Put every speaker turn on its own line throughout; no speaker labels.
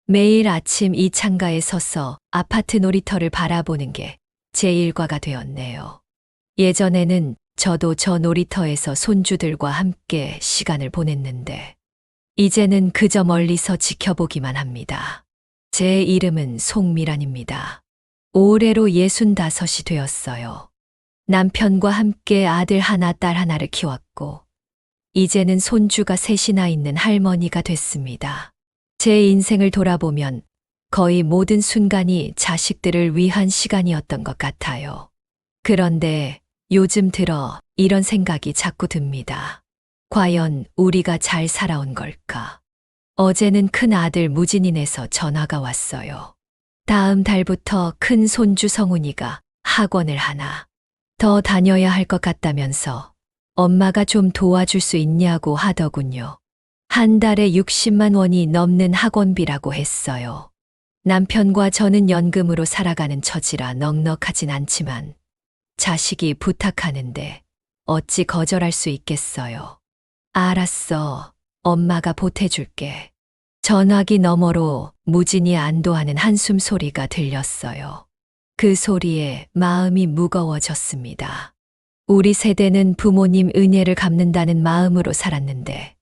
매일 아침 이 창가에 서서 아파트 놀이터를 바라보는 게 제 일과가 되었네요. 예전에는 저도 저 놀이터에서 손주들과 함께 시간을 보냈는데, 이제는 그저 멀리서 지켜보기만 합니다. 제 이름은 송미란입니다. 올해로 65이 되었어요. 남편과 함께 아들 하나, 딸 하나를 키웠고, 이제는 손주가 셋이나 있는 할머니가 됐습니다. 제 인생을 돌아보면 거의 모든 순간이 자식들을 위한 시간이었던 것 같아요. 그런데 요즘 들어 이런 생각이 자꾸 듭니다. 과연 우리가 잘 살아온 걸까? 어제는 큰 아들 무진인에서 전화가 왔어요. 다음 달부터 큰 손주 성훈이가 학원을 하나 더 다녀야 할 것 같다면서 엄마가 좀 도와줄 수 있냐고 하더군요. 한 달에 60만 원이 넘는 학원비라고 했어요. 남편과 저는 연금으로 살아가는 처지라 넉넉하진 않지만 자식이 부탁하는데 어찌 거절할 수 있겠어요. 알았어. 엄마가 보태줄게. 전화기 너머로 무진이 안도하는 한숨 소리가 들렸어요. 그 소리에 마음이 무거워졌습니다. 우리 세대는 부모님 은혜를 갚는다는 마음으로 살았는데,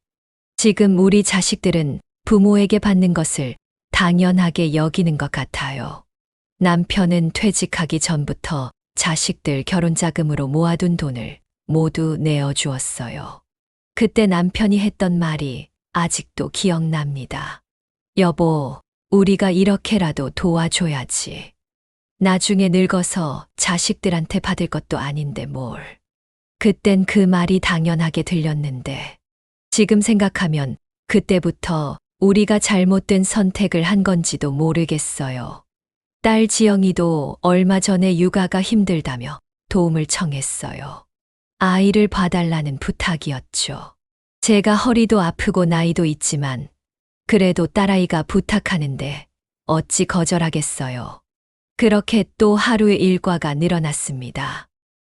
지금 우리 자식들은 부모에게 받는 것을 당연하게 여기는 것 같아요. 남편은 퇴직하기 전부터 자식들 결혼 자금으로 모아둔 돈을 모두 내어주었어요. 그때 남편이 했던 말이 아직도 기억납니다. 여보, 우리가 이렇게라도 도와줘야지. 나중에 늙어서 자식들한테 받을 것도 아닌데 뭘. 그땐 그 말이 당연하게 들렸는데, 지금 생각하면 그때부터 우리가 잘못된 선택을 한 건지도 모르겠어요. 딸 지영이도 얼마 전에 육아가 힘들다며 도움을 청했어요. 아이를 봐달라는 부탁이었죠. 제가 허리도 아프고 나이도 있지만 그래도 딸아이가 부탁하는데 어찌 거절하겠어요. 그렇게 또 하루의 일과가 늘어났습니다.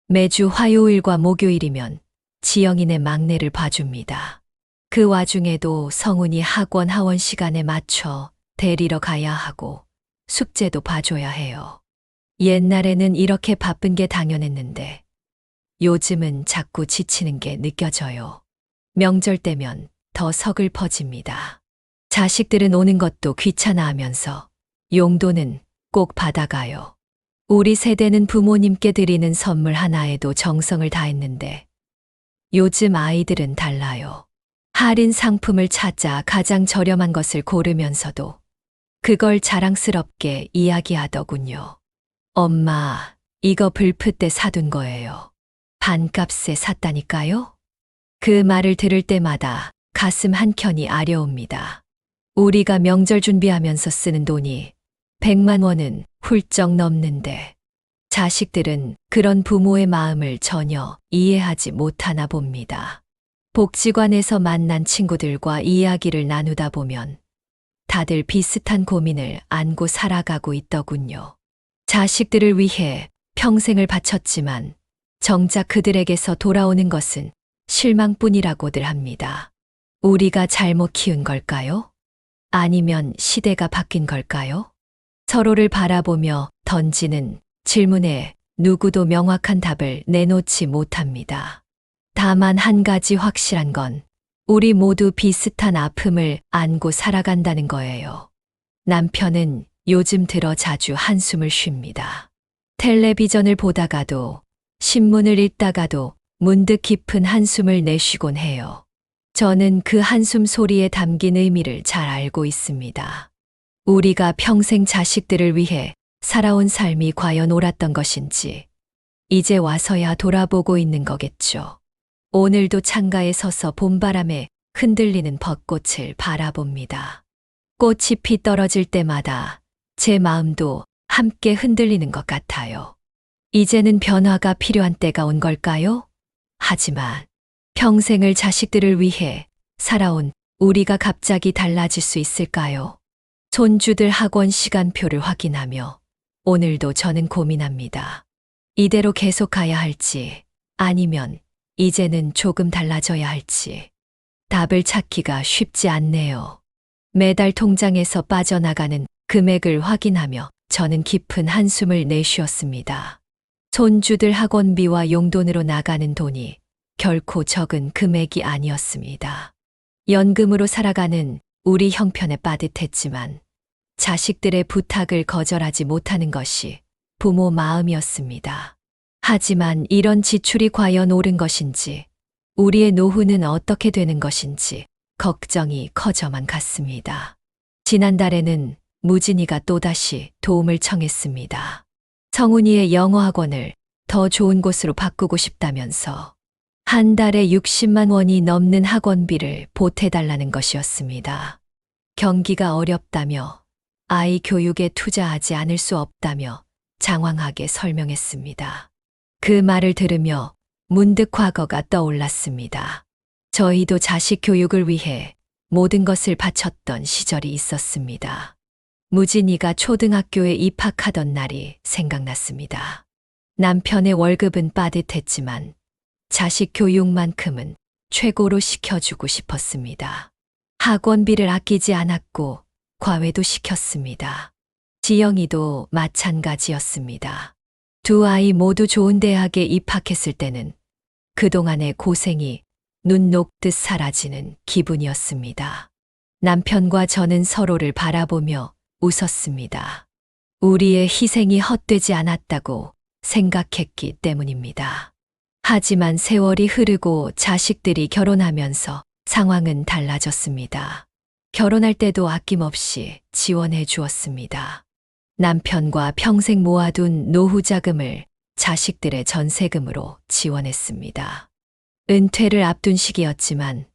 매주 화요일과 목요일이면 지영이네 막내를 봐줍니다. 그 와중에도 성훈이 학원 하원 시간에 맞춰 데리러 가야 하고 숙제도 봐줘야 해요. 옛날에는 이렇게 바쁜 게 당연했는데 요즘은 자꾸 지치는 게 느껴져요. 명절 때면 더 서글퍼집니다. 자식들은 오는 것도 귀찮아하면서 용돈은 꼭 받아가요. 우리 세대는 부모님께 드리는 선물 하나에도 정성을 다했는데 요즘 아이들은 달라요. 할인 상품을 찾아 가장 저렴한 것을 고르면서도 그걸 자랑스럽게 이야기하더군요. 엄마, 이거 불프 때 사둔 거예요. 반값에 샀다니까요? 그 말을 들을 때마다 가슴 한켠이 아려옵니다. 우리가 명절 준비하면서 쓰는 돈이 100만 원은 훌쩍 넘는데 자식들은 그런 부모의 마음을 전혀 이해하지 못하나 봅니다. 복지관에서 만난 친구들과 이야기를 나누다 보면 다들 비슷한 고민을 안고 살아가고 있더군요. 자식들을 위해 평생을 바쳤지만 정작 그들에게서 돌아오는 것은 실망뿐이라고들 합니다. 우리가 잘못 키운 걸까요? 아니면 시대가 바뀐 걸까요? 서로를 바라보며 던지는 질문에 누구도 명확한 답을 내놓지 못합니다. 다만 한 가지 확실한 건 우리 모두 비슷한 아픔을 안고 살아간다는 거예요. 남편은 요즘 들어 자주 한숨을 쉽니다. 텔레비전을 보다가도 신문을 읽다가도 문득 깊은 한숨을 내쉬곤 해요. 저는 그 한숨 소리에 담긴 의미를 잘 알고 있습니다. 우리가 평생 자식들을 위해 살아온 삶이 과연 옳았던 것인지 이제 와서야 돌아보고 있는 거겠죠. 오늘도 창가에 서서 봄바람에 흔들리는 벚꽃을 바라봅니다. 꽃이 피 떨어질 때마다 제 마음도 함께 흔들리는 것 같아요. 이제는 변화가 필요한 때가 온 걸까요? 하지만 평생을 자식들을 위해 살아온 우리가 갑자기 달라질 수 있을까요? 손주들 학원 시간표를 확인하며 오늘도 저는 고민합니다. 이대로 계속 가야 할지 아니면 이제는 조금 달라져야 할지 답을 찾기가 쉽지 않네요. 매달 통장에서 빠져나가는 금액을 확인하며 저는 깊은 한숨을 내쉬었습니다. 손주들 학원비와 용돈으로 나가는 돈이 결코 적은 금액이 아니었습니다. 연금으로 살아가는 우리 형편에 빠듯했지만 자식들의 부탁을 거절하지 못하는 것이 부모 마음이었습니다. 하지만 이런 지출이 과연 옳은 것인지, 우리의 노후는 어떻게 되는 것인지 걱정이 커져만 갔습니다. 지난달에는 무진이가 또다시 도움을 청했습니다. 성훈이의 영어 학원을 더 좋은 곳으로 바꾸고 싶다면서 한 달에 60만 원이 넘는 학원비를 보태달라는 것이었습니다. 경기가 어렵다며 아이 교육에 투자하지 않을 수 없다며 장황하게 설명했습니다. 그 말을 들으며 문득 과거가 떠올랐습니다. 저희도 자식 교육을 위해 모든 것을 바쳤던 시절이 있었습니다. 무진이가 초등학교에 입학하던 날이 생각났습니다. 남편의 월급은 빠듯했지만 자식 교육만큼은 최고로 시켜주고 싶었습니다. 학원비를 아끼지 않았고 과외도 시켰습니다. 지영이도 마찬가지였습니다. 두 아이 모두 좋은 대학에 입학했을 때는 그동안의 고생이 눈 녹듯 사라지는 기분이었습니다. 남편과 저는 서로를 바라보며 웃었습니다. 우리의 희생이 헛되지 않았다고 생각했기 때문입니다. 하지만 세월이 흐르고 자식들이 결혼하면서 상황은 달라졌습니다. 결혼할 때도 아낌없이 지원해 주었습니다. 남편과 평생 모아둔 노후 자금을 자식들의 전세금으로 지원했습니다. 은퇴를 앞둔 시기였지만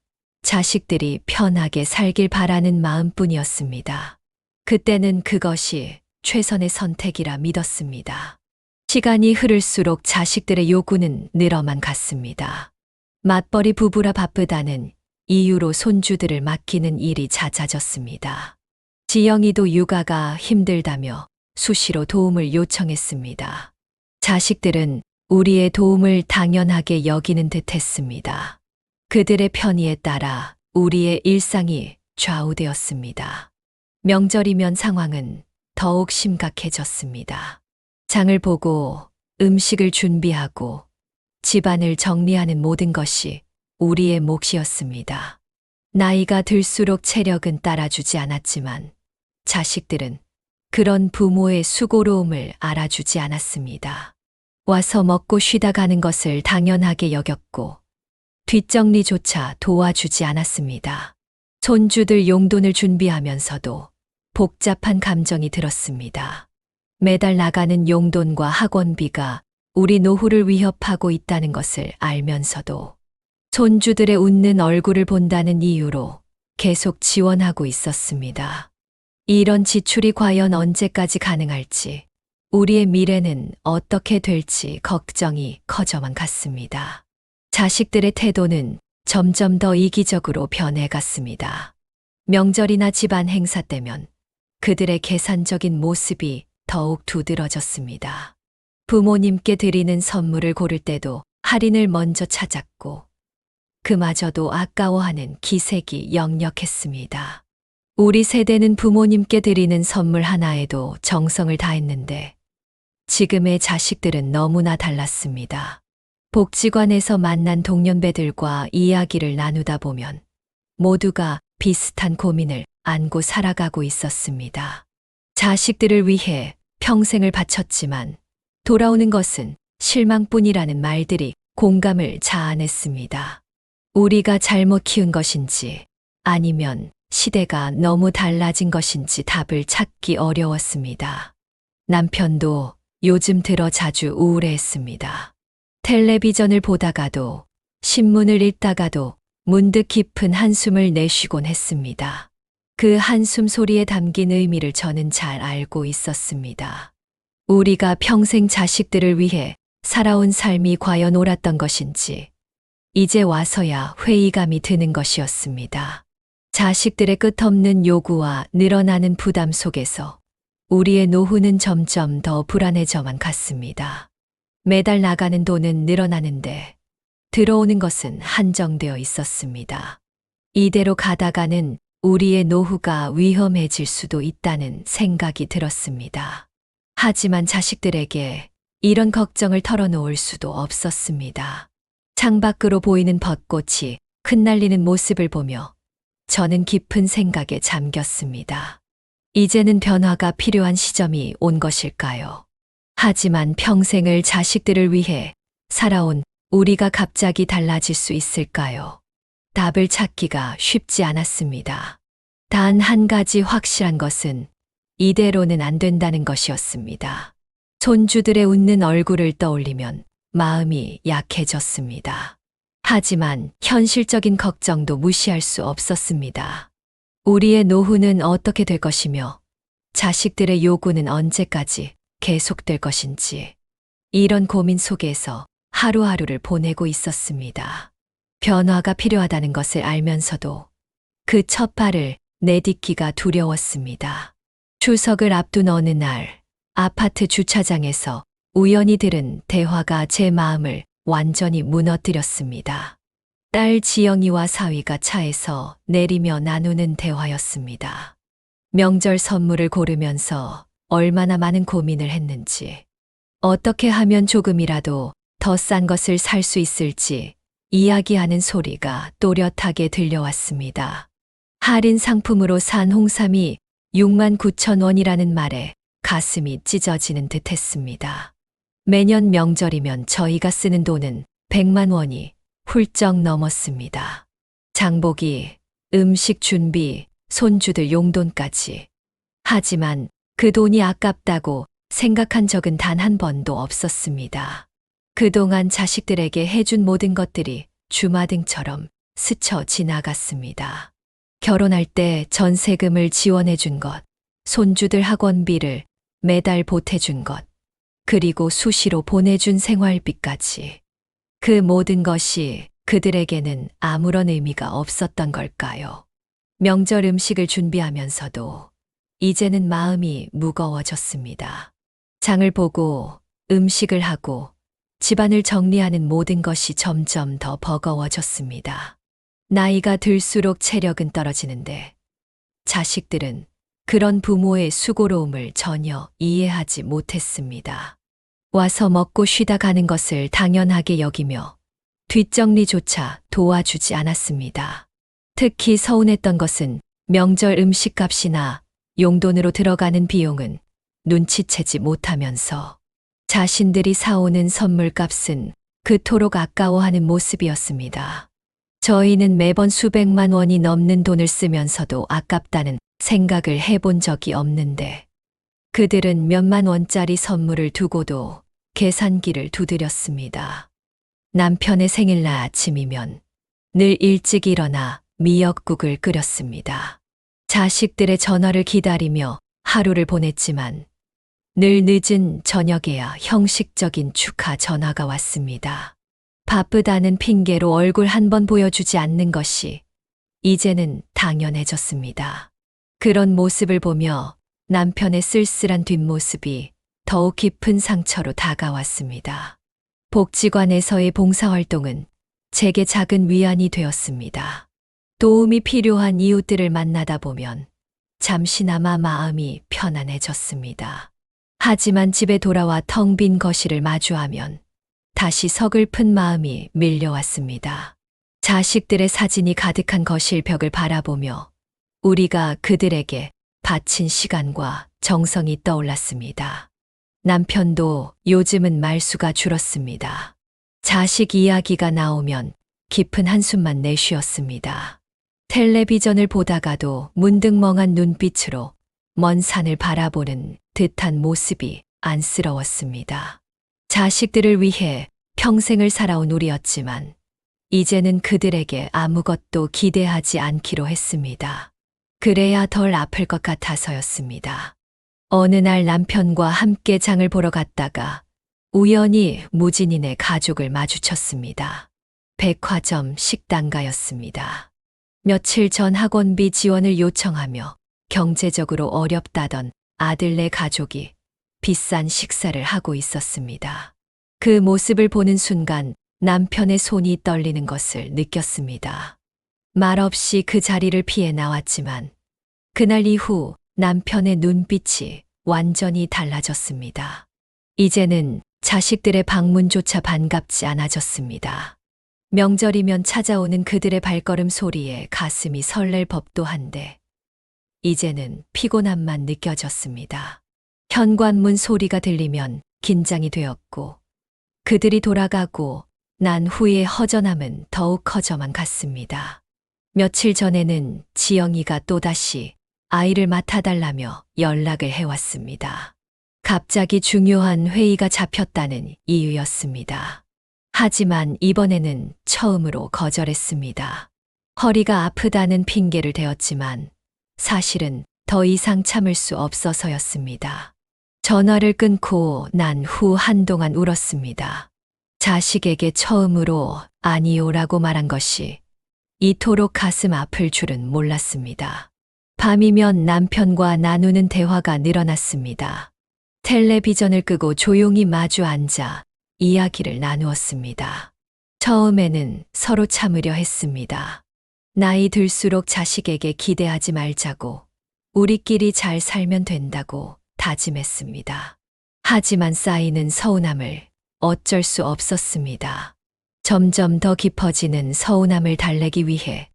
자식들이 편하게 살길 바라는 마음뿐이었습니다. 그때는 그것이 최선의 선택이라 믿었습니다. 시간이 흐를수록 자식들의 요구는 늘어만 갔습니다. 맞벌이 부부라 바쁘다는 이유로 손주들을 맡기는 일이 잦아졌습니다. 지영이도 육아가 힘들다며 수시로 도움을 요청했습니다. 자식들은 우리의 도움을 당연하게 여기는 듯 했습니다. 그들의 편의에 따라 우리의 일상이 좌우되었습니다. 명절이면 상황은 더욱 심각해졌습니다. 장을 보고 음식을 준비하고 집안을 정리하는 모든 것이 우리의 몫이었습니다. 나이가 들수록 체력은 따라주지 않았지만 자식들은 그런 부모의 수고로움을 알아주지 않았습니다. 와서 먹고 쉬다 가는 것을 당연하게 여겼고 뒷정리조차 도와주지 않았습니다. 손주들 용돈을 준비하면서도 복잡한 감정이 들었습니다. 매달 나가는 용돈과 학원비가 우리 노후를 위협하고 있다는 것을 알면서도 손주들의 웃는 얼굴을 본다는 이유로 계속 지원하고 있었습니다. 이런 지출이 과연 언제까지 가능할지, 우리의 미래는 어떻게 될지 걱정이 커져만 갔습니다. 자식들의 태도는 점점 더 이기적으로 변해갔습니다. 명절이나 집안 행사 때면 그들의 계산적인 모습이 더욱 두드러졌습니다. 부모님께 드리는 선물을 고를 때도 할인을 먼저 찾았고 그마저도 아까워하는 기색이 역력했습니다. 우리 세대는 부모님께 드리는 선물 하나에도 정성을 다했는데 지금의 자식들은 너무나 달랐습니다. 복지관에서 만난 동년배들과 이야기를 나누다 보면 모두가 비슷한 고민을 안고 살아가고 있었습니다. 자식들을 위해 평생을 바쳤지만 돌아오는 것은 실망뿐이라는 말들이 공감을 자아냈습니다. 우리가 잘못 키운 것인지 아니면 시대가 너무 달라진 것인지 답을 찾기 어려웠습니다. 남편도 요즘 들어 자주 우울해했습니다. 텔레비전을 보다가도 신문을 읽다가도 문득 깊은 한숨을 내쉬곤 했습니다. 그 한숨 소리에 담긴 의미를 저는 잘 알고 있었습니다. 우리가 평생 자식들을 위해 살아온 삶이 과연 옳았던 것인지 이제 와서야 회의감이 드는 것이었습니다. 자식들의 끝없는 요구와 늘어나는 부담 속에서 우리의 노후는 점점 더 불안해져만 갔습니다. 매달 나가는 돈은 늘어나는데 들어오는 것은 한정되어 있었습니다. 이대로 가다가는 우리의 노후가 위험해질 수도 있다는 생각이 들었습니다. 하지만 자식들에게 이런 걱정을 털어놓을 수도 없었습니다. 창밖으로 보이는 벚꽃이 흩날리는 모습을 보며 저는 깊은 생각에 잠겼습니다. 이제는 변화가 필요한 시점이 온 것일까요? 하지만 평생을 자식들을 위해 살아온 우리가 갑자기 달라질 수 있을까요? 답을 찾기가 쉽지 않았습니다. 단 한 가지 확실한 것은 이대로는 안 된다는 것이었습니다. 손주들의 웃는 얼굴을 떠올리면 마음이 약해졌습니다. 하지만 현실적인 걱정도 무시할 수 없었습니다. 우리의 노후는 어떻게 될 것이며 자식들의 요구는 언제까지 계속될 것인지 이런 고민 속에서 하루하루를 보내고 있었습니다. 변화가 필요하다는 것을 알면서도 그 첫 발을 내딛기가 두려웠습니다. 추석을 앞둔 어느 날 아파트 주차장에서 우연히 들은 대화가 제 마음을 완전히 무너뜨렸습니다. 딸 지영이와 사위가 차에서 내리며 나누는 대화였습니다. 명절 선물을 고르면서 얼마나 많은 고민을 했는지, 어떻게 하면 조금이라도 더 싼 것을 살 수 있을지 이야기하는 소리가 또렷하게 들려왔습니다. 할인 상품으로 산 홍삼이 69,000원이라는 말에 가슴이 찢어지는 듯 했습니다. 매년 명절이면 저희가 쓰는 돈은 100만 원이 훌쩍 넘었습니다. 장보기, 음식 준비, 손주들 용돈까지. 하지만 그 돈이 아깝다고 생각한 적은 단 한 번도 없었습니다. 그동안 자식들에게 해준 모든 것들이 주마등처럼 스쳐 지나갔습니다. 결혼할 때 전세금을 지원해 준 것, 손주들 학원비를 매달 보태준 것, 그리고 수시로 보내준 생활비까지. 그 모든 것이 그들에게는 아무런 의미가 없었던 걸까요? 명절 음식을 준비하면서도 이제는 마음이 무거워졌습니다. 장을 보고 음식을 하고 집안을 정리하는 모든 것이 점점 더 버거워졌습니다. 나이가 들수록 체력은 떨어지는데 자식들은 그런 부모의 수고로움을 전혀 이해하지 못했습니다. 와서 먹고 쉬다 가는 것을 당연하게 여기며 뒷정리조차 도와주지 않았습니다. 특히 서운했던 것은 명절 음식값이나 용돈으로 들어가는 비용은 눈치채지 못하면서 자신들이 사오는 선물값은 그토록 아까워하는 모습이었습니다. 저희는 매번 수백만 원이 넘는 돈을 쓰면서도 아깝다는 생각을 해본 적이 없는데 그들은 몇만 원짜리 선물을 두고도 계산기를 두드렸습니다. 남편의 생일날 아침이면 늘 일찍 일어나 미역국을 끓였습니다. 자식들의 전화를 기다리며 하루를 보냈지만 늘 늦은 저녁에야 형식적인 축하 전화가 왔습니다. 바쁘다는 핑계로 얼굴 한 번 보여주지 않는 것이 이제는 당연해졌습니다. 그런 모습을 보며 남편의 쓸쓸한 뒷모습이 더욱 깊은 상처로 다가왔습니다. 복지관에서의 봉사활동은 제게 작은 위안이 되었습니다. 도움이 필요한 이웃들을 만나다 보면 잠시나마 마음이 편안해졌습니다. 하지만 집에 돌아와 텅 빈 거실을 마주하면 다시 서글픈 마음이 밀려왔습니다. 자식들의 사진이 가득한 거실 벽을 바라보며 우리가 그들에게 바친 시간과 정성이 떠올랐습니다. 남편도 요즘은 말수가 줄었습니다. 자식 이야기가 나오면 깊은 한숨만 내쉬었습니다. 텔레비전을 보다가도 문득 멍한 눈빛으로 먼 산을 바라보는 듯한 모습이 안쓰러웠습니다. 자식들을 위해 평생을 살아온 우리였지만 이제는 그들에게 아무것도 기대하지 않기로 했습니다. 그래야 덜 아플 것 같아서였습니다. 어느 날 남편과 함께 장을 보러 갔다가 우연히 무진인의 가족을 마주쳤습니다. 백화점 식당가였습니다. 며칠 전 학원비 지원을 요청하며 경제적으로 어렵다던 아들네 가족이 비싼 식사를 하고 있었습니다. 그 모습을 보는 순간 남편의 손이 떨리는 것을 느꼈습니다. 말없이 그 자리를 피해 나왔지만 그날 이후 남편의 눈빛이 완전히 달라졌습니다. 이제는 자식들의 방문조차 반갑지 않아졌습니다. 명절이면 찾아오는 그들의 발걸음 소리에 가슴이 설렐 법도 한데 이제는 피곤함만 느껴졌습니다. 현관문 소리가 들리면 긴장이 되었고 그들이 돌아가고 난 후의 허전함은 더욱 커져만 갔습니다. 며칠 전에는 지영이가 또다시 아이를 맡아달라며 연락을 해왔습니다. 갑자기 중요한 회의가 잡혔다는 이유였습니다. 하지만 이번에는 처음으로 거절했습니다. 허리가 아프다는 핑계를 대었지만 사실은 더 이상 참을 수 없어서였습니다. 전화를 끊고 난 후 한동안 울었습니다. 자식에게 처음으로 아니요라고 말한 것이 이토록 가슴 아플 줄은 몰랐습니다. 밤이면 남편과 나누는 대화가 늘어났습니다. 텔레비전을 끄고 조용히 마주 앉아 이야기를 나누었습니다. 처음에는 서로 참으려 했습니다. 나이 들수록 자식에게 기대하지 말자고, 우리끼리 잘 살면 된다고 다짐했습니다. 하지만 쌓이는 서운함을 어쩔 수 없었습니다. 점점 더 깊어지는 서운함을 달래기 위해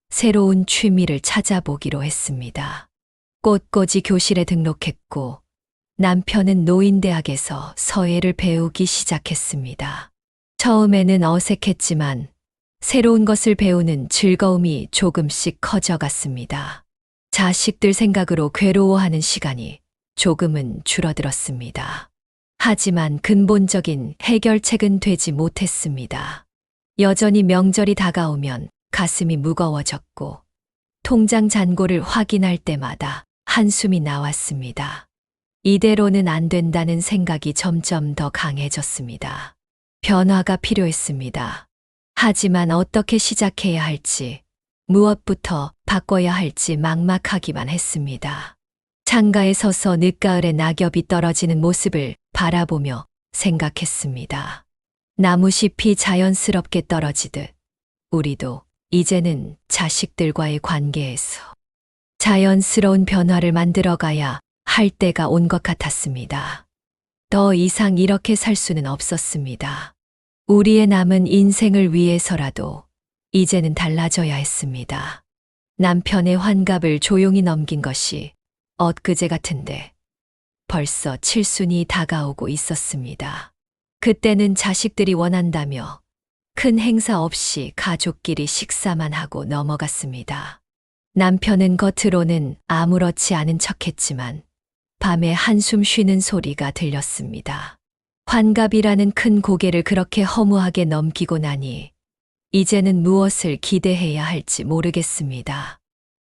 새로운 취미를 찾아보기로 했습니다. 꽃꽂이 교실에 등록했고 남편은 노인대학에서 서예를 배우기 시작했습니다. 처음에는 어색했지만 새로운 것을 배우는 즐거움이 조금씩 커져갔습니다. 자식들 생각으로 괴로워하는 시간이 조금은 줄어들었습니다. 하지만 근본적인 해결책은 되지 못했습니다. 여전히 명절이 다가오면 가슴이 무거워졌고 통장 잔고를 확인할 때마다 한숨이 나왔습니다. 이대로는 안 된다는 생각이 점점 더 강해졌습니다. 변화가 필요했습니다. 하지만 어떻게 시작해야 할지, 무엇부터 바꿔야 할지 막막하기만 했습니다. 창가에 서서 늦가을에 낙엽이 떨어지는 모습을 바라보며 생각했습니다. 나무잎이 자연스럽게 떨어지듯 우리도 이제는 자식들과의 관계에서 자연스러운 변화를 만들어가야 할 때가 온 것 같았습니다. 더 이상 이렇게 살 수는 없었습니다. 우리의 남은 인생을 위해서라도 이제는 달라져야 했습니다. 남편의 환갑을 조용히 넘긴 것이 엊그제 같은데 벌써 칠순이 다가오고 있었습니다. 그때는 자식들이 원한다며 큰 행사 없이 가족끼리 식사만 하고 넘어갔습니다. 남편은 겉으로는 아무렇지 않은 척했지만 밤에 한숨 쉬는 소리가 들렸습니다. 환갑이라는 큰 고개를 그렇게 허무하게 넘기고 나니 이제는 무엇을 기대해야 할지 모르겠습니다.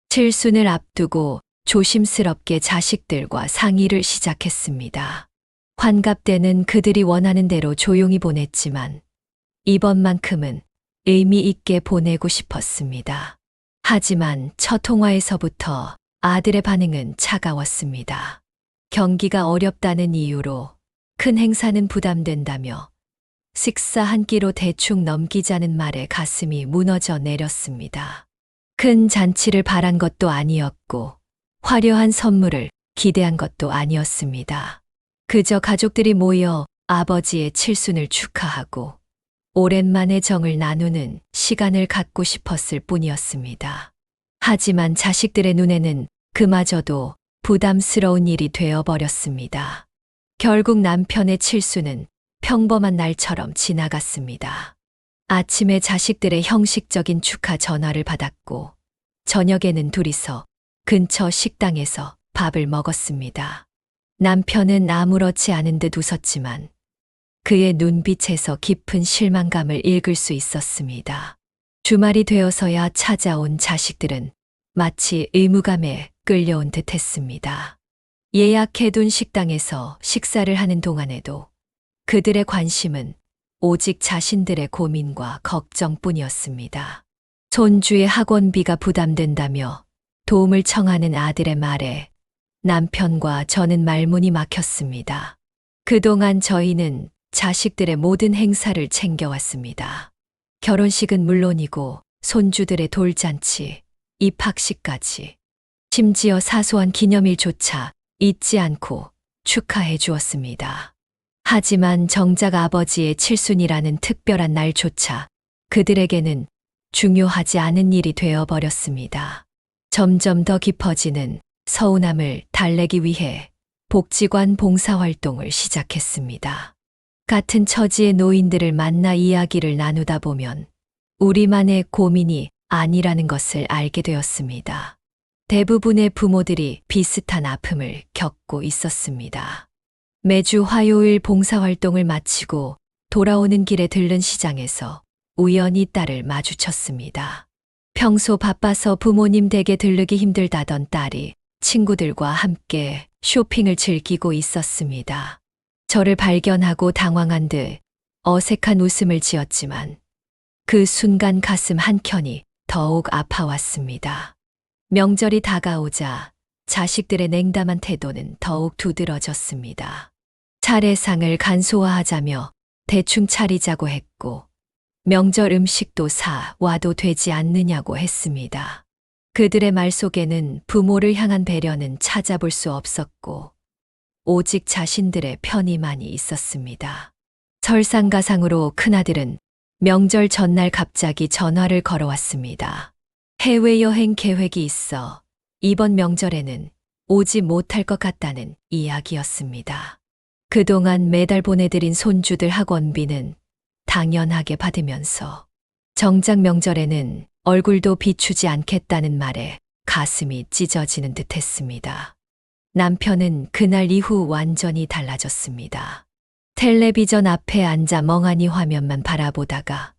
칠순을 앞두고 조심스럽게 자식들과 상의를 시작했습니다. 환갑 때는 그들이 원하는 대로 조용히 보냈지만 이번만큼은 의미 있게 보내고 싶었습니다. 하지만 첫 통화에서부터 아들의 반응은 차가웠습니다. 경기가 어렵다는 이유로 큰 행사는 부담된다며 식사 한 끼로 대충 넘기자는 말에 가슴이 무너져 내렸습니다. 큰 잔치를 바란 것도 아니었고 화려한 선물을 기대한 것도 아니었습니다. 그저 가족들이 모여 아버지의 칠순을 축하하고 오랜만에 정을 나누는 시간을 갖고 싶었을 뿐이었습니다. 하지만 자식들의 눈에는 그마저도 부담스러운 일이 되어버렸습니다. 결국 남편의 칠순은 평범한 날처럼 지나갔습니다. 아침에 자식들의 형식적인 축하 전화를 받았고 저녁에는 둘이서 근처 식당에서 밥을 먹었습니다. 남편은 아무렇지 않은 듯 웃었지만 그의 눈빛에서 깊은 실망감을 읽을 수 있었습니다. 주말이 되어서야 찾아온 자식들은 마치 의무감에 끌려온 듯 했습니다. 예약해둔 식당에서 식사를 하는 동안에도 그들의 관심은 오직 자신들의 고민과 걱정뿐이었습니다. 손주의 학원비가 부담된다며 도움을 청하는 아들의 말에 남편과 저는 말문이 막혔습니다. 그동안 저희는 자식들의 모든 행사를 챙겨왔습니다. 결혼식은 물론이고 손주들의 돌잔치, 입학식까지, 심지어 사소한 기념일조차 잊지 않고 축하해 주었습니다. 하지만 정작 아버지의 칠순이라는 특별한 날조차 그들에게는 중요하지 않은 일이 되어버렸습니다. 점점 더 깊어지는 서운함을 달래기 위해 복지관 봉사활동을 시작했습니다. 같은 처지의 노인들을 만나 이야기를 나누다 보면 우리만의 고민이 아니라는 것을 알게 되었습니다. 대부분의 부모들이 비슷한 아픔을 겪고 있었습니다. 매주 화요일 봉사활동을 마치고 돌아오는 길에 들른 시장에서 우연히 딸을 마주쳤습니다. 평소 바빠서 부모님 댁에 들르기 힘들다던 딸이 친구들과 함께 쇼핑을 즐기고 있었습니다. 저를 발견하고 당황한 듯 어색한 웃음을 지었지만 그 순간 가슴 한켠이 더욱 아파왔습니다. 명절이 다가오자 자식들의 냉담한 태도는 더욱 두드러졌습니다. 차례상을 간소화하자며 대충 차리자고 했고 명절 음식도 사 와도 되지 않느냐고 했습니다. 그들의 말 속에는 부모를 향한 배려는 찾아볼 수 없었고 오직 자신들의 편의만이 있었습니다. 설상가상으로 큰아들은 명절 전날 갑자기 전화를 걸어왔습니다. 해외여행 계획이 있어 이번 명절에는 오지 못할 것 같다는 이야기였습니다. 그동안 매달 보내드린 손주들 학원비는 당연하게 받으면서 정작 명절에는 얼굴도 비추지 않겠다는 말에 가슴이 찢어지는 듯 했습니다. 남편은 그날 이후 완전히 달라졌습니다. 텔레비전 앞에 앉아 멍하니 화면만 바라보다가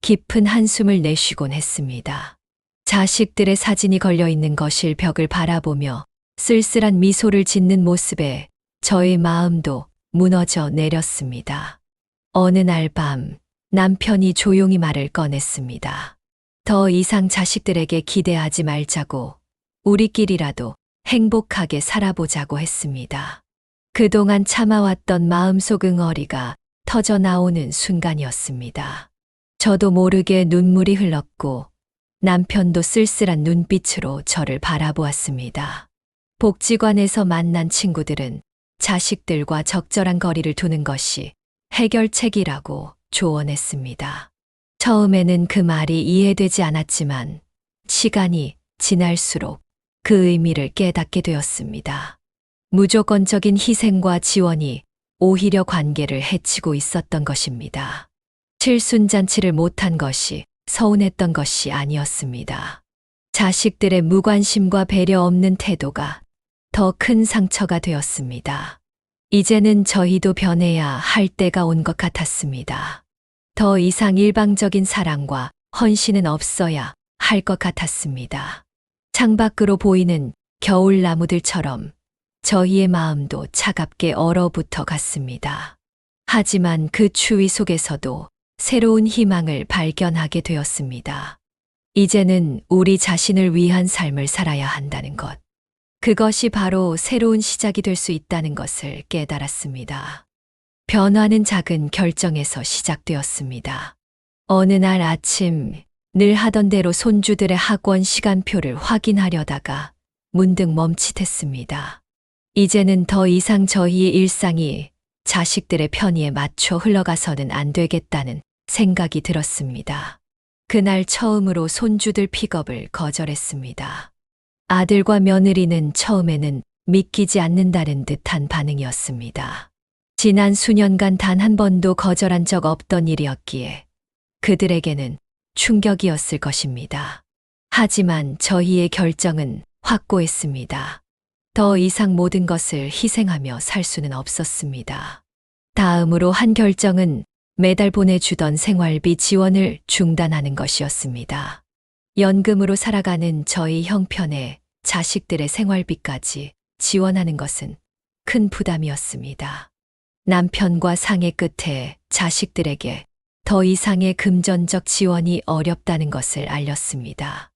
깊은 한숨을 내쉬곤 했습니다. 자식들의 사진이 걸려 있는 거실 벽을 바라보며 쓸쓸한 미소를 짓는 모습에 저의 마음도 무너져 내렸습니다. 어느 날 밤 남편이 조용히 말을 꺼냈습니다. 더 이상 자식들에게 기대하지 말자고 우리끼리라도 행복하게 살아보자고 했습니다. 그동안 참아왔던 마음속 응어리가 터져 나오는 순간이었습니다. 저도 모르게 눈물이 흘렀고 남편도 쓸쓸한 눈빛으로 저를 바라보았습니다. 복지관에서 만난 친구들은 자식들과 적절한 거리를 두는 것이 해결책이라고 조언했습니다. 처음에는 그 말이 이해되지 않았지만 시간이 지날수록 그 의미를 깨닫게 되었습니다. 무조건적인 희생과 지원이 오히려 관계를 해치고 있었던 것입니다. 칠순잔치를 못한 것이 서운했던 것이 아니었습니다. 자식들의 무관심과 배려 없는 태도가 더 큰 상처가 되었습니다. 이제는 저희도 변해야 할 때가 온 것 같았습니다. 더 이상 일방적인 사랑과 헌신은 없어야 할 것 같았습니다. 창밖으로 보이는 겨울 나무들처럼 저희의 마음도 차갑게 얼어붙어 갔습니다. 하지만 그 추위 속에서도 새로운 희망을 발견하게 되었습니다. 이제는 우리 자신을 위한 삶을 살아야 한다는 것. 그것이 바로 새로운 시작이 될 수 있다는 것을 깨달았습니다. 변화는 작은 결정에서 시작되었습니다. 어느 날 아침 늘 하던 대로 손주들의 학원 시간표를 확인하려다가 문득 멈칫했습니다. 이제는 더 이상 저희의 일상이 자식들의 편의에 맞춰 흘러가서는 안 되겠다는 생각이 들었습니다. 그날 처음으로 손주들 픽업을 거절했습니다. 아들과 며느리는 처음에는 믿기지 않는다는 듯한 반응이었습니다. 지난 수년간 단 한 번도 거절한 적 없던 일이었기에 그들에게는 충격이었을 것입니다. 하지만 저희의 결정은 확고했습니다. 더 이상 모든 것을 희생하며 살 수는 없었습니다. 다음으로 한 결정은 매달 보내주던 생활비 지원을 중단하는 것이었습니다. 연금으로 살아가는 저희 형편에 자식들의 생활비까지 지원하는 것은 큰 부담이었습니다. 남편과 상의 끝에 자식들에게 더 이상의 금전적 지원이 어렵다는 것을 알렸습니다.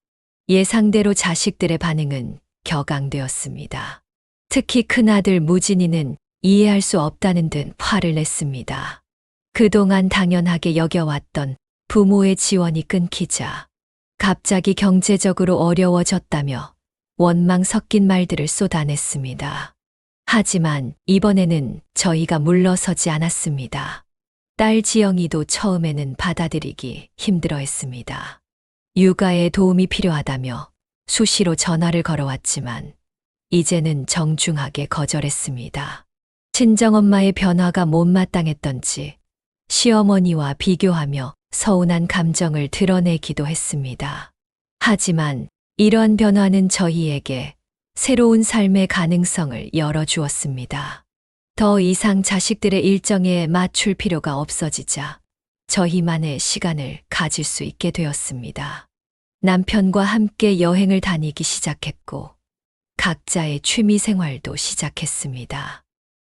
예상대로 자식들의 반응은 격앙되었습니다. 특히 큰아들 무진이는 이해할 수 없다는 듯 화를 냈습니다. 그동안 당연하게 여겨왔던 부모의 지원이 끊기자 갑자기 경제적으로 어려워졌다며 원망 섞인 말들을 쏟아냈습니다. 하지만 이번에는 저희가 물러서지 않았습니다. 딸 지영이도 처음에는 받아들이기 힘들어했습니다. 육아에 도움이 필요하다며 수시로 전화를 걸어왔지만 이제는 정중하게 거절했습니다. 친정엄마의 변화가 못마땅했던지 시어머니와 비교하며 서운한 감정을 드러내기도 했습니다. 하지만 이러한 변화는 저희에게 새로운 삶의 가능성을 열어주었습니다. 더 이상 자식들의 일정에 맞출 필요가 없어지자 저희만의 시간을 가질 수 있게 되었습니다. 남편과 함께 여행을 다니기 시작했고 각자의 취미 생활도 시작했습니다.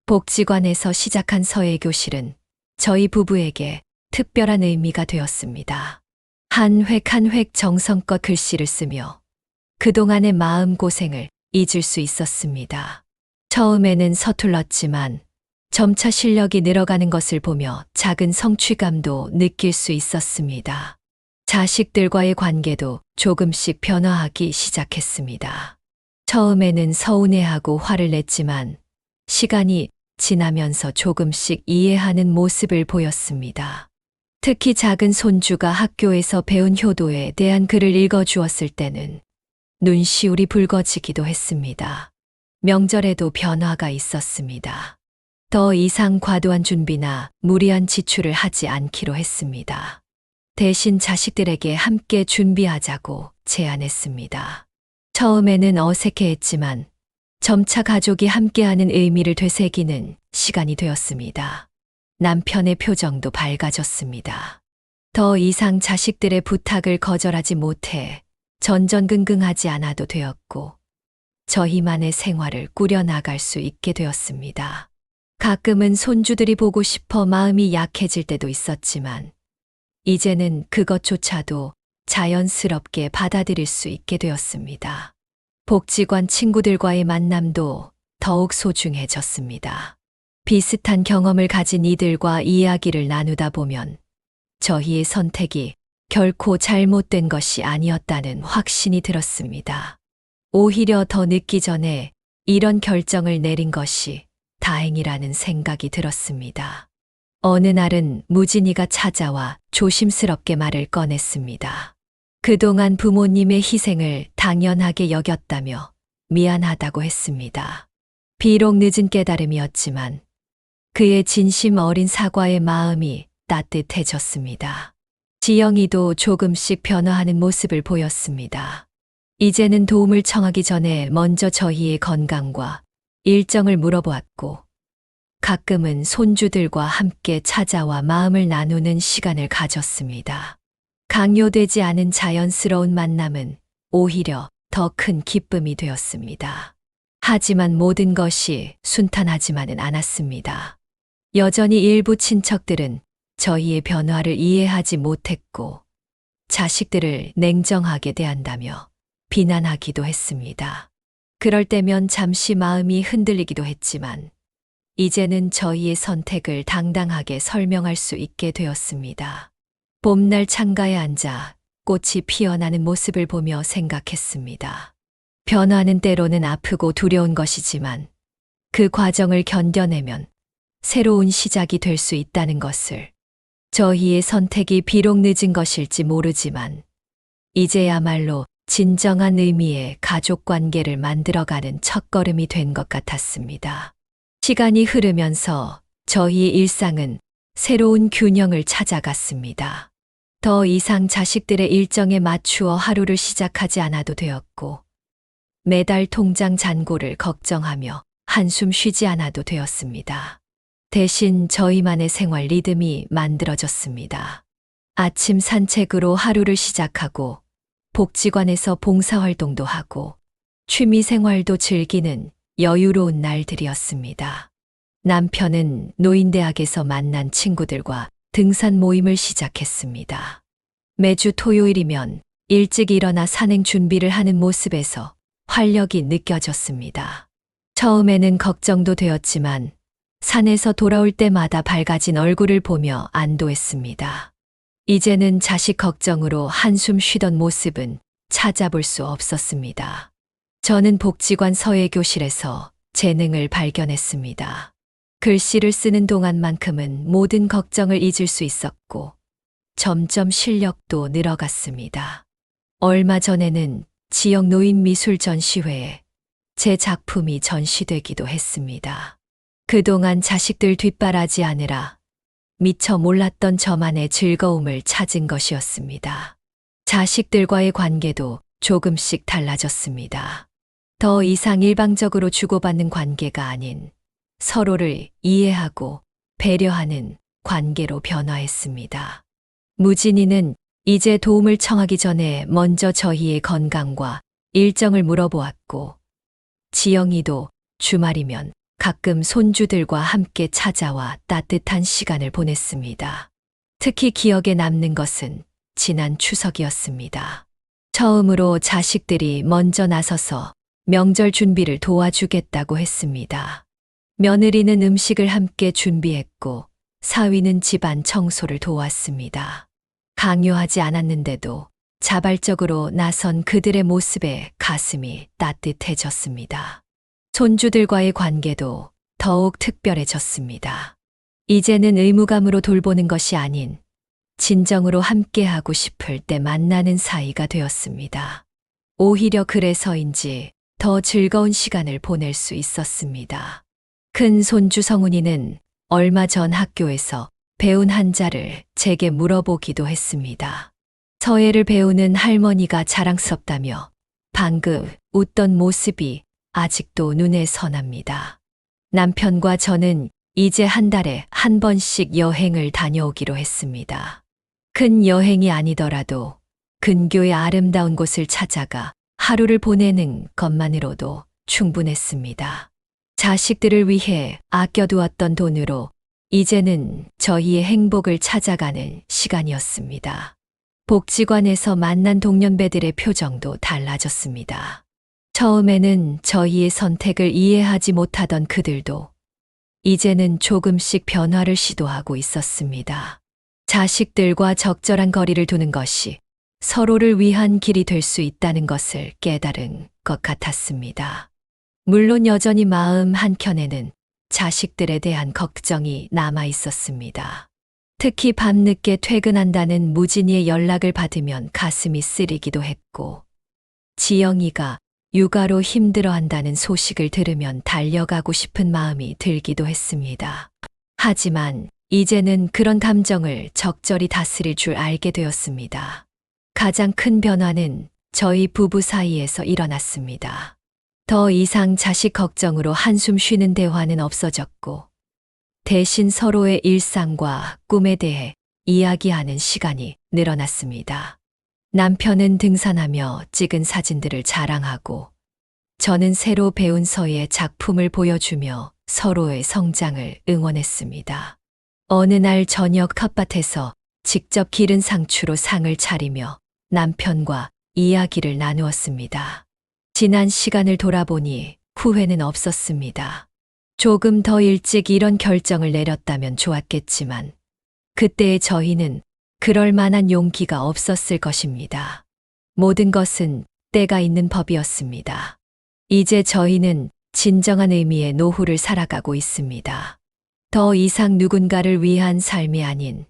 복지관에서 시작한 서예교실은 저희 부부에게 특별한 의미가 되었습니다. 한 획 한 획 정성껏 글씨를 쓰며 그동안의 마음고생을 잊을 수 있었습니다. 처음에는 서툴렀지만 점차 실력이 늘어가는 것을 보며 작은 성취감도 느낄 수 있었습니다. 자식들과의 관계도 조금씩 변화하기 시작했습니다. 처음에는 서운해하고 화를 냈지만 시간이 지나면서 조금씩 이해하는 모습을 보였습니다. 특히 작은 손주가 학교에서 배운 효도에 대한 글을 읽어주었을 때는 눈시울이 붉어지기도 했습니다. 명절에도 변화가 있었습니다. 더 이상 과도한 준비나 무리한 지출을 하지 않기로 했습니다. 대신 자식들에게 함께 준비하자고 제안했습니다. 처음에는 어색해했지만 점차 가족이 함께하는 의미를 되새기는 시간이 되었습니다. 남편의 표정도 밝아졌습니다. 더 이상 자식들의 부탁을 거절하지 못해 전전긍긍하지 않아도 되었고 저희만의 생활을 꾸려나갈 수 있게 되었습니다. 가끔은 손주들이 보고 싶어 마음이 약해질 때도 있었지만 이제는 그것조차도 자연스럽게 받아들일 수 있게 되었습니다. 복지관 친구들과의 만남도 더욱 소중해졌습니다. 비슷한 경험을 가진 이들과 이야기를 나누다 보면 저희의 선택이 결코 잘못된 것이 아니었다는 확신이 들었습니다. 오히려 더 늦기 전에 이런 결정을 내린 것이 다행이라는 생각이 들었습니다. 어느 날은 무진이가 찾아와 조심스럽게 말을 꺼냈습니다. 그동안 부모님의 희생을 당연하게 여겼다며 미안하다고 했습니다. 비록 늦은 깨달음이었지만 그의 진심 어린 사과의 마음이 따뜻해졌습니다. 지영이도 조금씩 변화하는 모습을 보였습니다. 이제는 도움을 청하기 전에 먼저 저희의 건강과 일정을 물어보았고 가끔은 손주들과 함께 찾아와 마음을 나누는 시간을 가졌습니다. 강요되지 않은 자연스러운 만남은 오히려 더 큰 기쁨이 되었습니다. 하지만 모든 것이 순탄하지만은 않았습니다. 여전히 일부 친척들은 저희의 변화를 이해하지 못했고 자식들을 냉정하게 대한다며 비난하기도 했습니다. 그럴 때면 잠시 마음이 흔들리기도 했지만 이제는 저희의 선택을 당당하게 설명할 수 있게 되었습니다. 봄날 창가에 앉아 꽃이 피어나는 모습을 보며 생각했습니다. 변화는 때로는 아프고 두려운 것이지만 그 과정을 견뎌내면 새로운 시작이 될 수 있다는 것을 저희의 선택이 비록 늦은 것일지 모르지만 이제야말로 진정한 의미의 가족 관계를 만들어가는 첫걸음이 된 것 같았습니다. 시간이 흐르면서 저희의 일상은 새로운 균형을 찾아갔습니다. 더 이상 자식들의 일정에 맞추어 하루를 시작하지 않아도 되었고 매달 통장 잔고를 걱정하며 한숨 쉬지 않아도 되었습니다. 대신 저희만의 생활 리듬이 만들어졌습니다. 아침 산책으로 하루를 시작하고 복지관에서 봉사활동도 하고 취미 생활도 즐기는 여유로운 날들이었습니다. 남편은 노인대학에서 만난 친구들과 등산 모임을 시작했습니다. 매주 토요일이면 일찍 일어나 산행 준비를 하는 모습에서 활력이 느껴졌습니다. 처음에는 걱정도 되었지만 산에서 돌아올 때마다 밝아진 얼굴을 보며 안도했습니다. 이제는 자식 걱정으로 한숨 쉬던 모습은 찾아볼 수 없었습니다. 저는 복지관 서예교실에서 재능을 발견했습니다. 글씨를 쓰는 동안만큼은 모든 걱정을 잊을 수 있었고 점점 실력도 늘어갔습니다. 얼마 전에는 지역 노인 미술 전시회에 제 작품이 전시되기도 했습니다. 그동안 자식들 뒷바라지 하느라 미처 몰랐던 저만의 즐거움을 찾은 것이었습니다. 자식들과의 관계도 조금씩 달라졌습니다. 더 이상 일방적으로 주고받는 관계가 아닌 서로를 이해하고 배려하는 관계로 변화했습니다. 무진이는 이제 도움을 청하기 전에 먼저 저희의 건강과 일정을 물어보았고, 지영이도 주말이면 가끔 손주들과 함께 찾아와 따뜻한 시간을 보냈습니다. 특히 기억에 남는 것은 지난 추석이었습니다. 처음으로 자식들이 먼저 나서서 명절 준비를 도와주겠다고 했습니다. 며느리는 음식을 함께 준비했고 사위는 집안 청소를 도왔습니다. 강요하지 않았는데도 자발적으로 나선 그들의 모습에 가슴이 따뜻해졌습니다. 손주들과의 관계도 더욱 특별해졌습니다. 이제는 의무감으로 돌보는 것이 아닌 진정으로 함께하고 싶을 때 만나는 사이가 되었습니다. 오히려 그래서인지 더 즐거운 시간을 보낼 수 있었습니다. 큰 손주 성훈이는 얼마 전 학교에서 배운 한자를 제게 물어보기도 했습니다. 서예를 배우는 할머니가 자랑스럽다며 방금 웃던 모습이 아직도 눈에 선합니다. 남편과 저는 이제 한 달에 한 번씩 여행을 다녀오기로 했습니다. 큰 여행이 아니더라도 근교의 아름다운 곳을 찾아가 하루를 보내는 것만으로도 충분했습니다. 자식들을 위해 아껴두었던 돈으로 이제는 저희의 행복을 찾아가는 시간이었습니다. 복지관에서 만난 동년배들의 표정도 달라졌습니다. 처음에는 저희의 선택을 이해하지 못하던 그들도 이제는 조금씩 변화를 시도하고 있었습니다. 자식들과 적절한 거리를 두는 것이 서로를 위한 길이 될 수 있다는 것을 깨달은 것 같았습니다. 물론 여전히 마음 한켠에는 자식들에 대한 걱정이 남아 있었습니다. 특히 밤늦게 퇴근한다는 무진이의 연락을 받으면 가슴이 쓰리기도 했고, 지영이가 육아로 힘들어한다는 소식을 들으면 달려가고 싶은 마음이 들기도 했습니다. 하지만 이제는 그런 감정을 적절히 다스릴 줄 알게 되었습니다. 가장 큰 변화는 저희 부부 사이에서 일어났습니다. 더 이상 자식 걱정으로 한숨 쉬는 대화는 없어졌고, 대신 서로의 일상과 꿈에 대해 이야기하는 시간이 늘어났습니다. 남편은 등산하며 찍은 사진들을 자랑하고, 저는 새로 배운 서예 작품을 보여주며 서로의 성장을 응원했습니다. 어느 날 저녁 텃밭에서 직접 기른 상추로 상을 차리며 남편과 이야기를 나누었습니다. 지난 시간을 돌아보니 후회는 없었습니다. 조금 더 일찍 이런 결정을 내렸다면 좋았겠지만, 그때의 저희는 그럴 만한 용기가 없었을 것입니다. 모든 것은 때가 있는 법이었습니다. 이제 저희는 진정한 의미의 노후를 살아가고 있습니다. 더 이상 누군가를 위한 삶이 아닌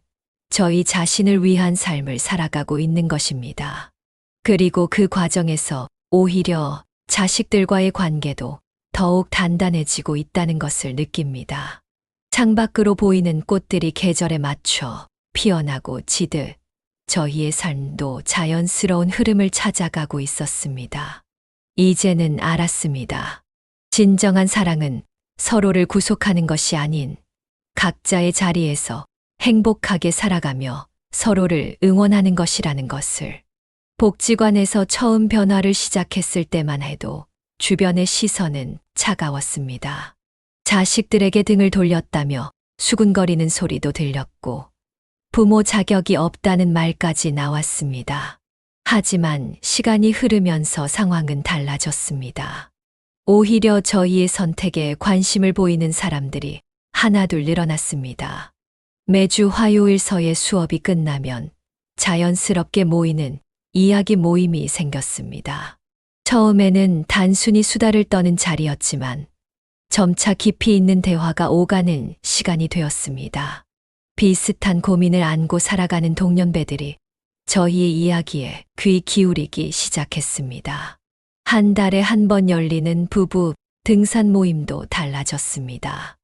저희 자신을 위한 삶을 살아가고 있는 것입니다. 그리고 그 과정에서 오히려 자식들과의 관계도 더욱 단단해지고 있다는 것을 느낍니다. 창밖으로 보이는 꽃들이 계절에 맞춰 피어나고 지듯 저희의 삶도 자연스러운 흐름을 찾아가고 있었습니다. 이제는 알았습니다. 진정한 사랑은 서로를 구속하는 것이 아닌 각자의 자리에서 행복하게 살아가며 서로를 응원하는 것이라는 것을. 복지관에서 처음 변화를 시작했을 때만 해도 주변의 시선은 차가웠습니다. 자식들에게 등을 돌렸다며 수군거리는 소리도 들렸고, 부모 자격이 없다는 말까지 나왔습니다. 하지만 시간이 흐르면서 상황은 달라졌습니다. 오히려 저희의 선택에 관심을 보이는 사람들이 하나둘 늘어났습니다. 매주 화요일 서예 수업이 끝나면 자연스럽게 모이는 이야기 모임이 생겼습니다. 처음에는 단순히 수다를 떠는 자리였지만 점차 깊이 있는 대화가 오가는 시간이 되었습니다. 비슷한 고민을 안고 살아가는 동년배들이 저희의 이야기에 귀 기울이기 시작했습니다. 한 달에 한 번 열리는 부부 등산 모임도 달라졌습니다.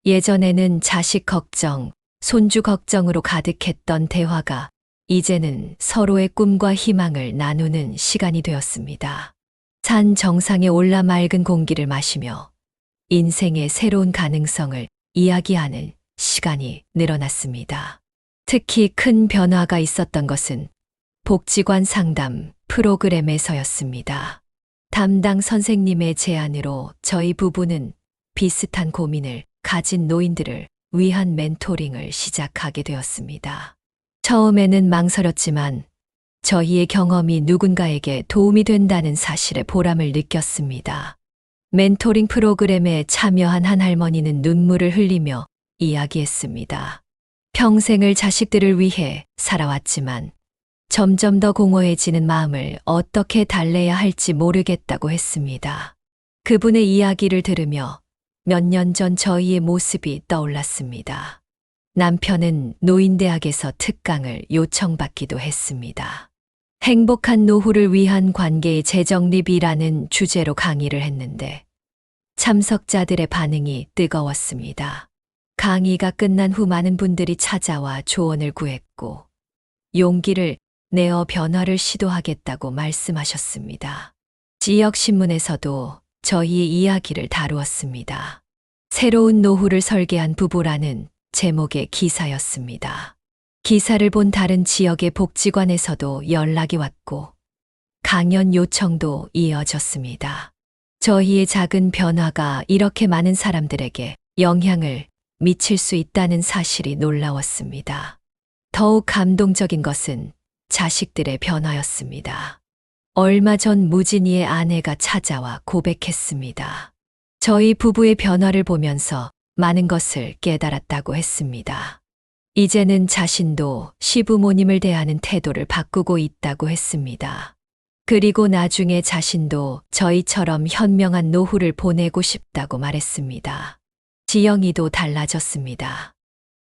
예전에는 자식 걱정, 손주 걱정으로 가득했던 대화가 이제는 서로의 꿈과 희망을 나누는 시간이 되었습니다. 산 정상에 올라 맑은 공기를 마시며 인생의 새로운 가능성을 이야기하는 시간이 늘어났습니다. 특히 큰 변화가 있었던 것은 복지관 상담 프로그램에서였습니다. 담당 선생님의 제안으로 저희 부부는 비슷한 고민을 가진 노인들을 위한 멘토링을 시작하게 되었습니다. 처음에는 망설였지만 저희의 경험이 누군가에게 도움이 된다는 사실에 보람을 느꼈습니다. 멘토링 프로그램에 참여한 한 할머니는 눈물을 흘리며 이야기했습니다. 평생을 자식들을 위해 살아왔지만 점점 더 공허해지는 마음을 어떻게 달래야 할지 모르겠다고 했습니다. 그분의 이야기를 들으며 몇 년 전 저희의 모습이 떠올랐습니다. 남편은 노인대학에서 특강을 요청받기도 했습니다. 행복한 노후를 위한 관계의 재정립이라는 주제로 강의를 했는데 참석자들의 반응이 뜨거웠습니다. 강의가 끝난 후 많은 분들이 찾아와 조언을 구했고 용기를 내어 변화를 시도하겠다고 말씀하셨습니다. 지역신문에서도 저희의 이야기를 다루었습니다. 새로운 노후를 설계한 부부라는 제목의 기사였습니다. 기사를 본 다른 지역의 복지관에서도 연락이 왔고 강연 요청도 이어졌습니다. 저희의 작은 변화가 이렇게 많은 사람들에게 영향을 미칠 수 있다는 사실이 놀라웠습니다. 더욱 감동적인 것은 자식들의 변화였습니다. 얼마 전 무진이의 아내가 찾아와 고백했습니다. 저희 부부의 변화를 보면서 많은 것을 깨달았다고 했습니다. 이제는 자신도 시부모님을 대하는 태도를 바꾸고 있다고 했습니다. 그리고 나중에 자신도 저희처럼 현명한 노후를 보내고 싶다고 말했습니다. 지영이도 달라졌습니다.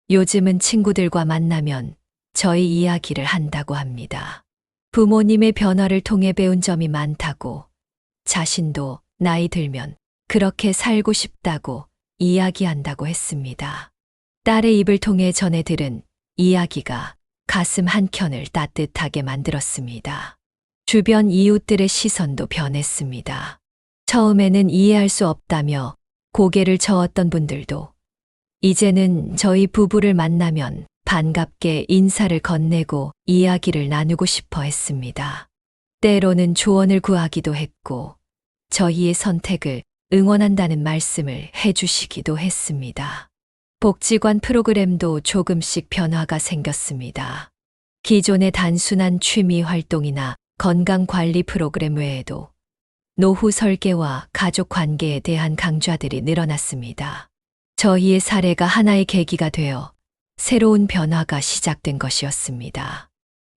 요즘은 친구들과 만나면 저희 이야기를 한다고 합니다. 부모님의 변화를 통해 배운 점이 많다고, 자신도 나이 들면 그렇게 살고 싶다고 이야기한다고 했습니다. 딸의 입을 통해 전해 들은 이야기가 가슴 한켠을 따뜻하게 만들었습니다. 주변 이웃들의 시선도 변했습니다. 처음에는 이해할 수 없다며 고개를 저었던 분들도 이제는 저희 부부를 만나면 반갑게 인사를 건네고 이야기를 나누고 싶어 했습니다. 때로는 조언을 구하기도 했고 저희의 선택을 응원한다는 말씀을 해주시기도 했습니다. 복지관 프로그램도 조금씩 변화가 생겼습니다. 기존의 단순한 취미 활동이나 건강관리 프로그램 외에도 노후 설계와 가족 관계에 대한 강좌들이 늘어났습니다. 저희의 사례가 하나의 계기가 되어 새로운 변화가 시작된 것이었습니다.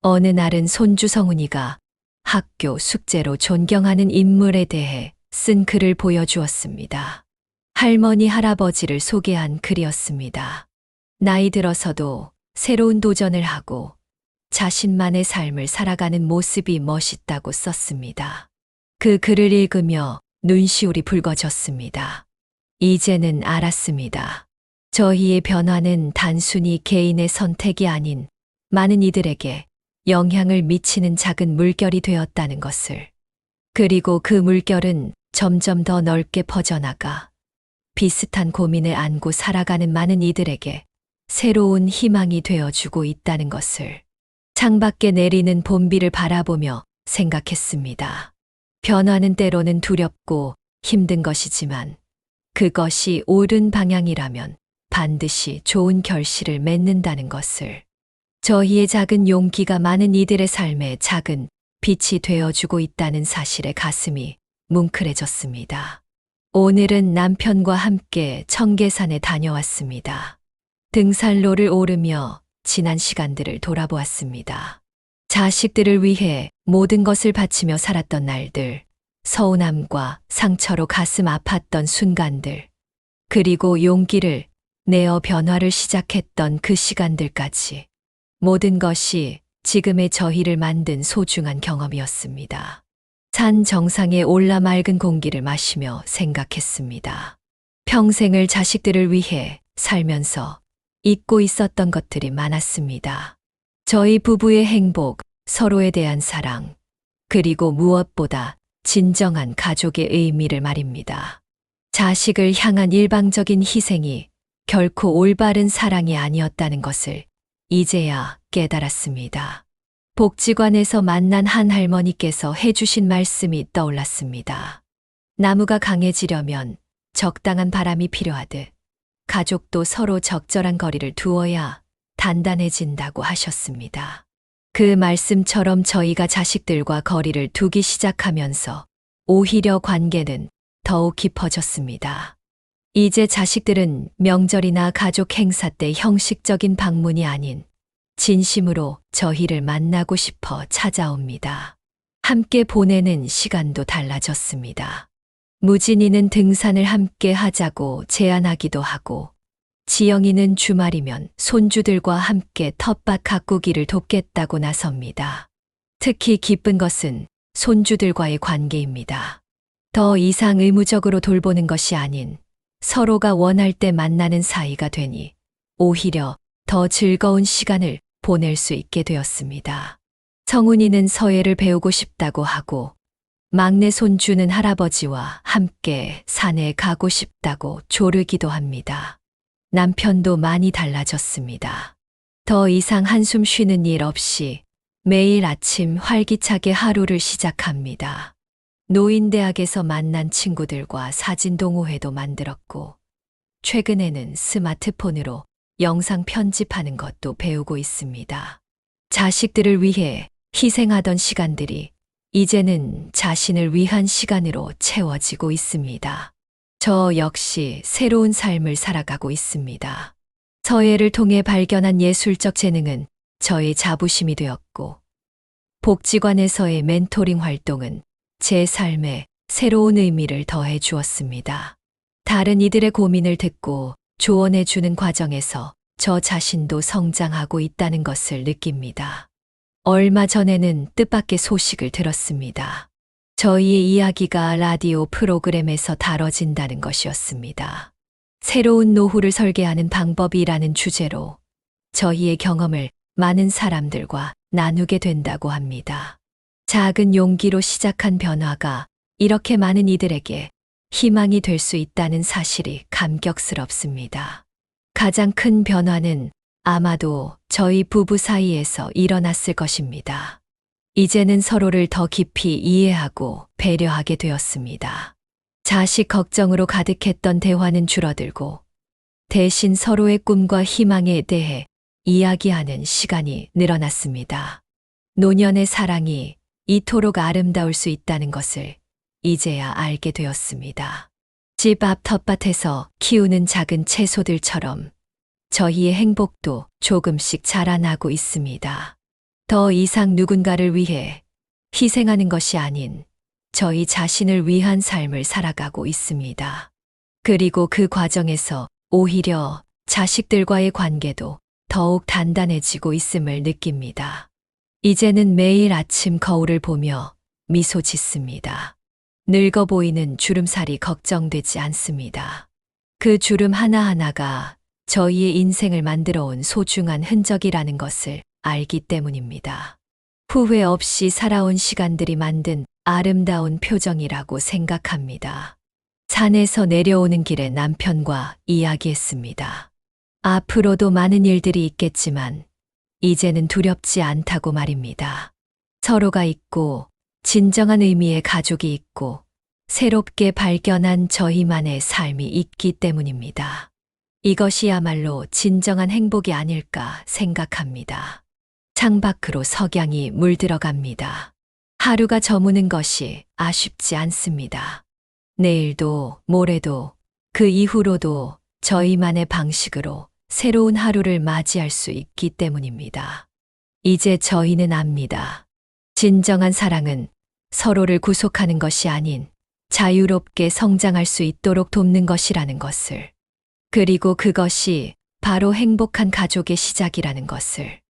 어느 날은 손주 성훈이가 학교 숙제로 존경하는 인물에 대해 쓴 글을 보여주었습니다. 할머니, 할아버지를 소개한 글이었습니다. 나이 들어서도 새로운 도전을 하고 자신만의 삶을 살아가는 모습이 멋있다고 썼습니다. 그 글을 읽으며 눈시울이 붉어졌습니다. 이제는 알았습니다. 저희의 변화는 단순히 개인의 선택이 아닌 많은 이들에게 영향을 미치는 작은 물결이 되었다는 것을. 그리고 그 물결은 점점 더 넓게 퍼져나가 비슷한 고민을 안고 살아가는 많은 이들에게 새로운 희망이 되어주고 있다는 것을. 창밖에 내리는 봄비를 바라보며 생각했습니다. 변화는 때로는 두렵고 힘든 것이지만 그것이 옳은 방향이라면 반드시 좋은 결실을 맺는다는 것을. 저희의 작은 용기가 많은 이들의 삶에 작은 빛이 되어주고 있다는 사실에 가슴이 뭉클해졌습니다. 오늘은 남편과 함께 청계산에 다녀왔습니다. 등산로를 오르며 지난 시간들을 돌아보았습니다. 자식들을 위해 모든 것을 바치며 살았던 날들, 서운함과 상처로 가슴 아팠던 순간들, 그리고 용기를 내어 변화를 시작했던 그 시간들까지 모든 것이 지금의 저희를 만든 소중한 경험이었습니다. 산 정상에 올라 맑은 공기를 마시며 생각했습니다. 평생을 자식들을 위해 살면서 잊고 있었던 것들이 많았습니다. 저희 부부의 행복, 서로에 대한 사랑, 그리고 무엇보다 진정한 가족의 의미를 말입니다. 자식을 향한 일방적인 희생이 결코 올바른 사랑이 아니었다는 것을 이제야 깨달았습니다. 복지관에서 만난 한 할머니께서 해주신 말씀이 떠올랐습니다. 나무가 강해지려면 적당한 바람이 필요하듯 가족도 서로 적절한 거리를 두어야 단단해진다고 하셨습니다. 그 말씀처럼 저희가 자식들과 거리를 두기 시작하면서 오히려 관계는 더욱 깊어졌습니다. 이제 자식들은 명절이나 가족 행사 때 형식적인 방문이 아닌 진심으로 저희를 만나고 싶어 찾아옵니다. 함께 보내는 시간도 달라졌습니다. 무진이는 등산을 함께 하자고 제안하기도 하고, 지영이는 주말이면 손주들과 함께 텃밭 가꾸기를 돕겠다고 나섭니다. 특히 기쁜 것은 손주들과의 관계입니다. 더 이상 의무적으로 돌보는 것이 아닌 서로가 원할 때 만나는 사이가 되니 오히려 더 즐거운 시간을 보낼 수 있게 되었습니다. 성훈이는 서예를 배우고 싶다고 하고, 막내 손주는 할아버지와 함께 산에 가고 싶다고 조르기도 합니다. 남편도 많이 달라졌습니다. 더 이상 한숨 쉬는 일 없이 매일 아침 활기차게 하루를 시작합니다. 노인대학에서 만난 친구들과 사진 동호회도 만들었고, 최근에는 스마트폰으로 영상 편집하는 것도 배우고 있습니다. 자식들을 위해 희생하던 시간들이 이제는 자신을 위한 시간으로 채워지고 있습니다. 저 역시 새로운 삶을 살아가고 있습니다. 서예를 통해 발견한 예술적 재능은 저의 자부심이 되었고, 복지관에서의 멘토링 활동은 제 삶에 새로운 의미를 더해 주었습니다. 다른 이들의 고민을 듣고 조언해 주는 과정에서 저 자신도 성장하고 있다는 것을 느낍니다. 얼마 전에는 뜻밖의 소식을 들었습니다. 저희의 이야기가 라디오 프로그램에서 다뤄진다는 것이었습니다. 새로운 노후를 설계하는 방법이라는 주제로 저희의 경험을 많은 사람들과 나누게 된다고 합니다. 작은 용기로 시작한 변화가 이렇게 많은 이들에게 희망이 될 수 있다는 사실이 감격스럽습니다. 가장 큰 변화는 아마도 저희 부부 사이에서 일어났을 것입니다. 이제는 서로를 더 깊이 이해하고 배려하게 되었습니다. 자식 걱정으로 가득했던 대화는 줄어들고, 대신 서로의 꿈과 희망에 대해 이야기하는 시간이 늘어났습니다. 노년의 사랑이 이토록 아름다울 수 있다는 것을 이제야 알게 되었습니다. 집 앞 텃밭에서 키우는 작은 채소들처럼 저희의 행복도 조금씩 자라나고 있습니다. 더 이상 누군가를 위해 희생하는 것이 아닌 저희 자신을 위한 삶을 살아가고 있습니다. 그리고 그 과정에서 오히려 자식들과의 관계도 더욱 단단해지고 있음을 느낍니다. 이제는 매일 아침 거울을 보며 미소 짓습니다. 늙어 보이는 주름살이 걱정되지 않습니다. 그 주름 하나하나가 저희의 인생을 만들어 온 소중한 흔적이라는 것을 알기 때문입니다. 후회 없이 살아온 시간들이 만든 아름다운 표정이라고 생각합니다. 산에서 내려오는 길에 남편과 이야기했습니다. 앞으로도 많은 일들이 있겠지만 이제는 두렵지 않다고 말입니다. 서로가 있고 진정한 의미의 가족이 있고 새롭게 발견한 저희만의 삶이 있기 때문입니다. 이것이야말로 진정한 행복이 아닐까 생각합니다. 창밖으로 석양이 물들어갑니다. 하루가 저무는 것이 아쉽지 않습니다. 내일도 모레도 그 이후로도 저희만의 방식으로 새로운 하루를 맞이할 수 있기 때문입니다. 이제 저희는 압니다. 진정한 사랑은 서로를 구속하는 것이 아닌 자유롭게 성장할 수 있도록 돕는 것이라는 것을. 그리고 그것이 바로 행복한 가족의 시작이라는 것을.